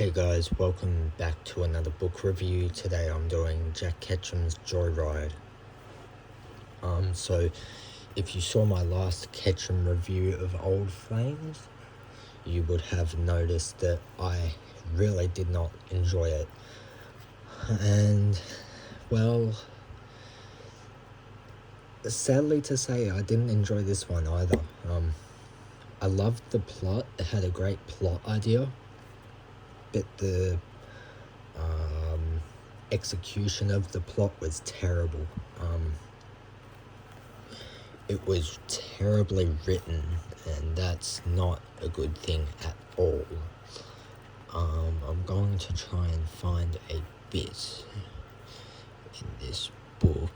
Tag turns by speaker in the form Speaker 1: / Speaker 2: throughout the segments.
Speaker 1: Hey guys, welcome back to another book review. Today I'm doing Jack Ketchum's Joyride. So if you saw my last Ketchum review of Old Flames, you would have noticed that I really did not enjoy it. And, well, sadly to say, I didn't enjoy this one either. I loved the plot. It had a great plot idea, but the execution of the plot was terrible. It was terribly written, and that's not a good thing at all. I'm going to try and find a bit in this book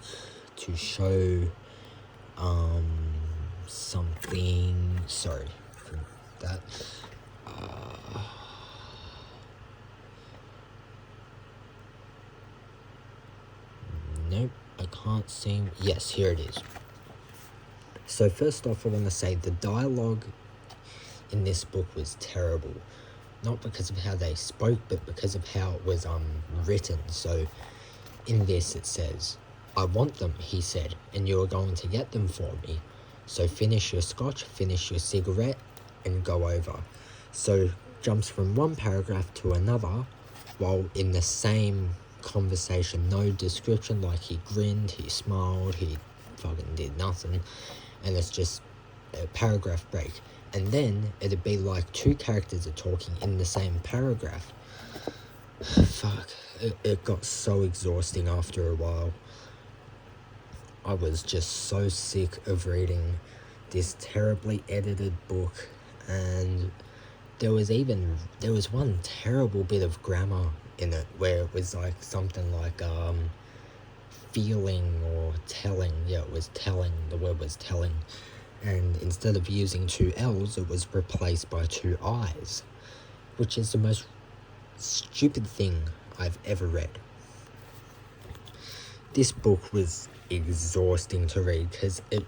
Speaker 1: to show something. Sorry for that. Nope, I can't seem. Yes, here it is. So first off, I want to say the dialogue in this book was terrible. Not because of how they spoke, but because of how it was written. So in this it says, "I want them," he said, "and you are going to get them for me. So finish your scotch, finish your cigarette, and go over." So jumps from one paragraph to another, while in the same conversation, no description, like he grinned, he smiled, he fucking did nothing, and it's just a paragraph break. And then it'd be like two characters are talking in the same paragraph. Fuck, it got so exhausting after a while. I was just so sick of reading this terribly edited book, and there was one terrible bit of grammar in it where it was like something like feeling or telling. Yeah, it was telling. The word was telling, and instead of using two L's, it was replaced by two I's, which is the most stupid thing I've ever read. This book was exhausting to read because it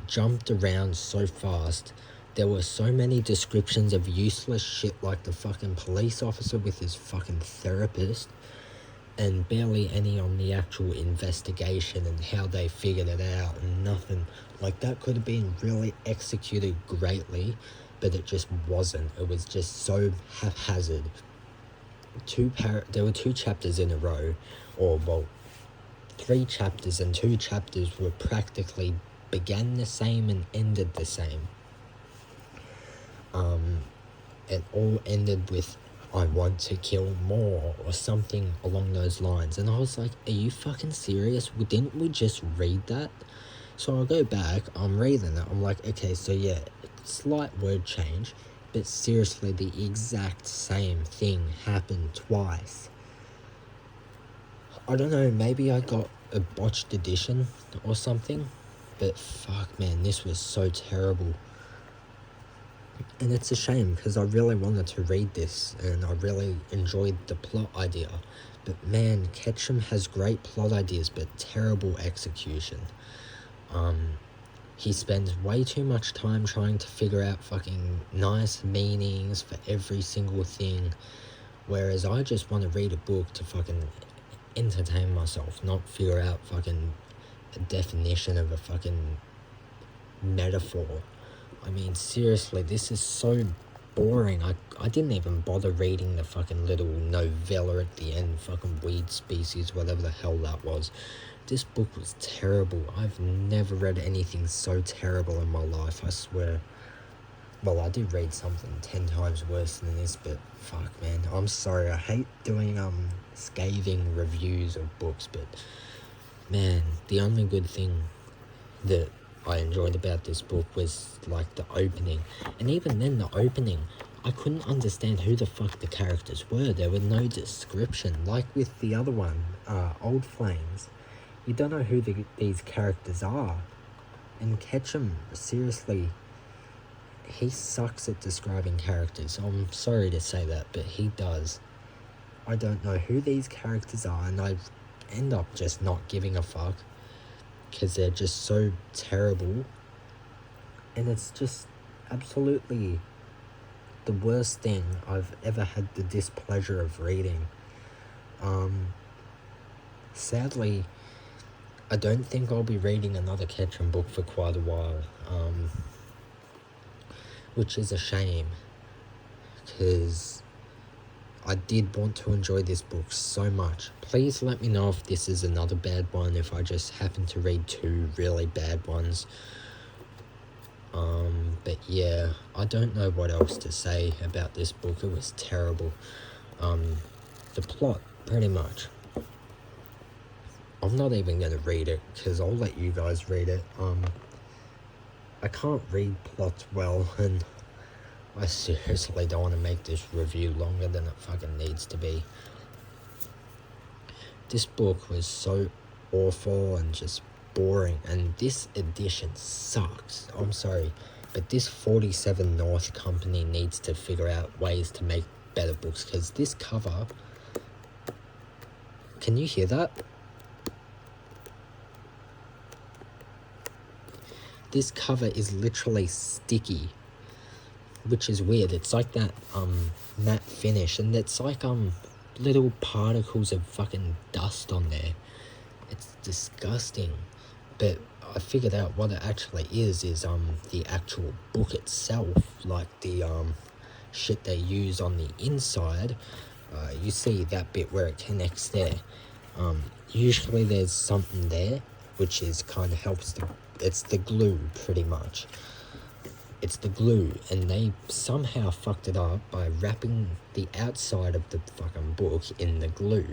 Speaker 1: jumped around so fast. There were so many descriptions of useless shit, like the fucking police officer with his fucking therapist, and barely any on the actual investigation and how they figured it out, and nothing. Like, that could have been really executed greatly, but it just wasn't. It was just so haphazard. There were two chapters in a row, or, well, 3 chapters, and 2 chapters were practically began the same and ended the same. It all ended with, "I want to kill more," or something along those lines. And I was like, are you fucking serious? Didn't we just read that? So I go back, I'm reading it, I'm like, okay, so yeah, slight word change, but seriously, the exact same thing happened twice. I don't know, maybe I got a botched edition or something, but fuck, man, this was so terrible. And it's a shame, because I really wanted to read this, and I really enjoyed the plot idea. But man, Ketchum has great plot ideas, but terrible execution. He spends way too much time trying to figure out fucking nice meanings for every single thing, whereas I just want to read a book to fucking entertain myself, not figure out fucking a definition of a fucking metaphor. I mean, seriously, this is so boring. I didn't even bother reading the fucking little novella at the end, fucking weed species, whatever the hell that was. This book was terrible. I've never read anything so terrible in my life, I swear. Well, I did read something 10 times worse than this, but fuck, man, I'm sorry. I hate doing scathing reviews of books, but man, the only good thing that I enjoyed about this book was like the opening, and even then the opening, I couldn't understand who the fuck the characters were. There were no description, like with the other one, Old Flames. You don't know who these characters are. And Ketchum, seriously, he sucks at describing characters. I'm sorry to say that, but he does. I don't know who these characters are, and I end up just not giving a fuck, because they're just so terrible, and it's just absolutely the worst thing I've ever had the displeasure of reading. Sadly, I don't think I'll be reading another Ketchum book for quite a while, which is a shame, because I did want to enjoy this book so much. Please let me know if this is another bad one, if I just happen to read 2 really bad ones. But yeah, I don't know what else to say about this book. It was terrible. The plot, pretty much. I'm not even going to read it, because I'll let you guys read it. I can't read plots well, and I seriously don't want to make this review longer than it fucking needs to be. This book was so awful and just boring, and this edition sucks. I'm sorry, but this 47 North company needs to figure out ways to make better books, because this cover... Can you hear that? This cover is literally sticky, which is weird. It's like that matte finish, and it's like little particles of fucking dust on there. It's disgusting. But I figured out what it actually is the actual book itself, like the shit they use on the inside. You see that bit where it connects there. Usually there's something there which is kind of helps to... It's the glue, pretty much. It's the glue, and they somehow fucked it up by wrapping the outside of the fucking book in the glue.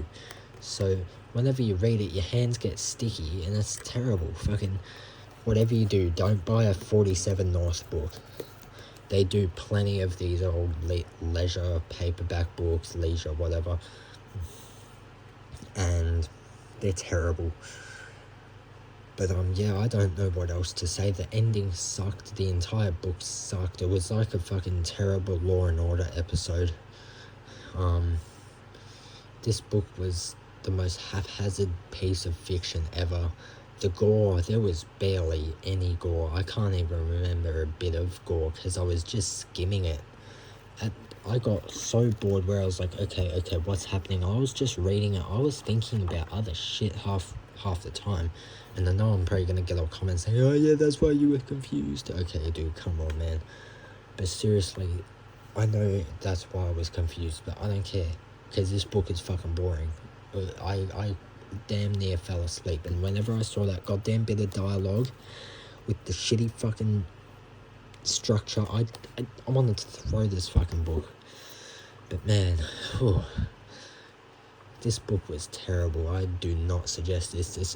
Speaker 1: So whenever you read it, your hands get sticky, and it's terrible. Fucking whatever you do, don't buy a 47 North book. They do plenty of these old leisure paperback books, leisure, whatever, and they're terrible. But yeah, I don't know what else to say. The ending sucked. The entire book sucked. It was like a fucking terrible Law and Order episode. This book was the most haphazard piece of fiction ever. The gore, there was barely any gore. I can't even remember a bit of gore, because I was just skimming it. I got so bored where I was like, okay, what's happening? I was just reading it. I was thinking about other shit half the time. And I know I'm probably going to get all comments saying, oh yeah, that's why you were confused. Okay, dude, come on, man. But seriously, I know that's why I was confused, but I don't care, because this book is fucking boring. I damn near fell asleep, and whenever I saw that goddamn bit of dialogue with the shitty fucking structure, I wanted to throw this fucking book. But man, this book was terrible. I do not suggest this. This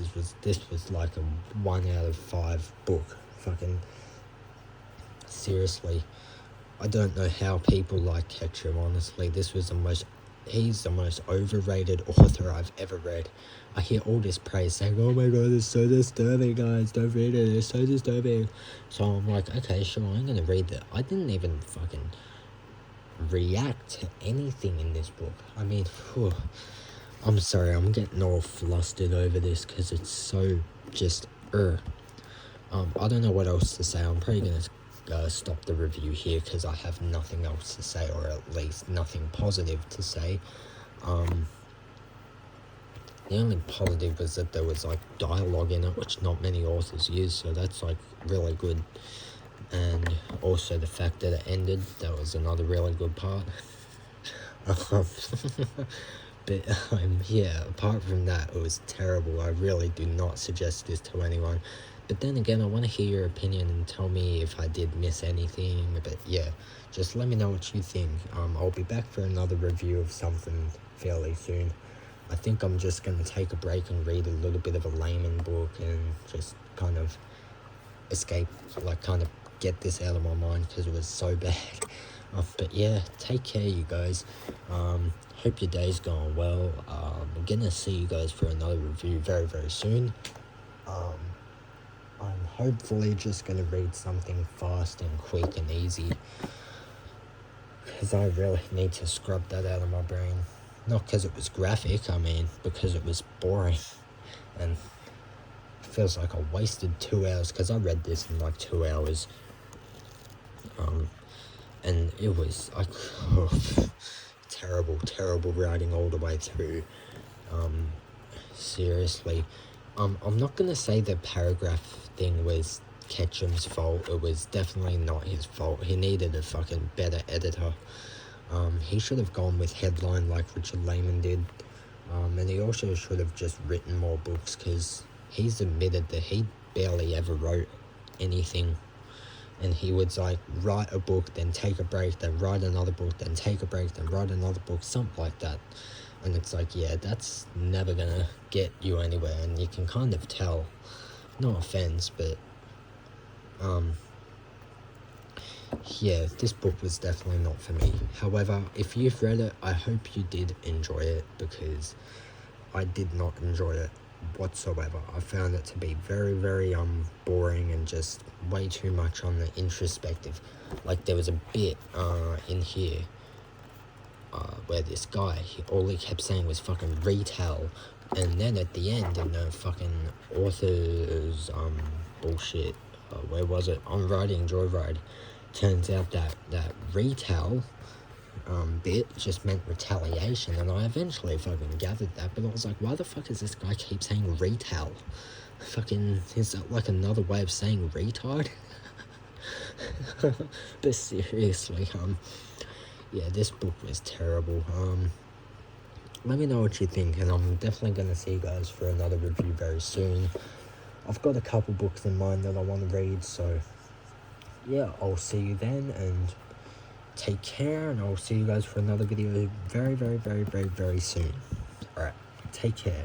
Speaker 1: was like a 1 out of 5 book. Fucking seriously, I don't know how people like Ketchum. Honestly, he's the most overrated author I've ever read. I hear all this praise saying, oh my god, it's so disturbing, guys, don't read it, it's so disturbing. So I'm like, okay, sure, I'm gonna read that. I didn't even fucking react to anything in this book. I mean, I'm sorry, I'm getting all flustered over this, because it's so just, I don't know what else to say. I'm probably gonna stop the review here, because I have nothing else to say, or at least nothing positive to say. The only positive was that there was like dialogue in it, which not many authors use, so that's like really good. And also the fact that it ended, that was another really good part. But yeah, apart from that, it was terrible. I really do not suggest this to anyone. But then again, I want to hear your opinion and tell me if I did miss anything. But yeah, just let me know what you think. I'll be back for another review of something fairly soon. I think I'm just going to take a break and read a little bit of a layman book and just kind of escape, like kind of get this out of my mind, because it was so bad. But yeah, take care, you guys. Hope your day's going well. I'm gonna see you guys for another review very, very soon. I'm hopefully just gonna read something fast and quick and easy, because I really need to scrub that out of my brain. Not because it was graphic, I mean, because it was boring. And it feels like I wasted 2 hours, because I read this in like 2 hours. and it was like terrible writing all the way through. Seriously, I'm not gonna say the paragraph thing was Ketchum's fault. It was definitely not his fault. He needed a fucking better editor. He should have gone with headline like Richard Lehman did, and he also should have just written more books, because he's admitted that he barely ever wrote anything, and he would like write a book, then take a break, then write another book, then take a break, then write another book, something like that. And it's like, yeah, that's never gonna get you anywhere, and you can kind of tell. No offense, but yeah, this book was definitely not for me. However, if you've read it, I hope you did enjoy it, because I did not enjoy it whatsoever. I found it to be very boring, and just way too much on the introspective. Like, there was a bit in here where this guy, all he kept saying was fucking retail, and then at the end, in the fucking author's bullshit, where was it, on writing Joyride, turns out that retail bit just meant retaliation, and I eventually fucking gathered that, but I was like, why the fuck does this guy keep saying retail? Fucking, is that like another way of saying retard? But seriously, yeah, this book was terrible. Let me know what you think, and I'm definitely gonna see you guys for another review very soon. I've got a couple books in mind that I want to read, so yeah, I'll see you then, and take care, and I'll see you guys for another video very soon. Alright, take care.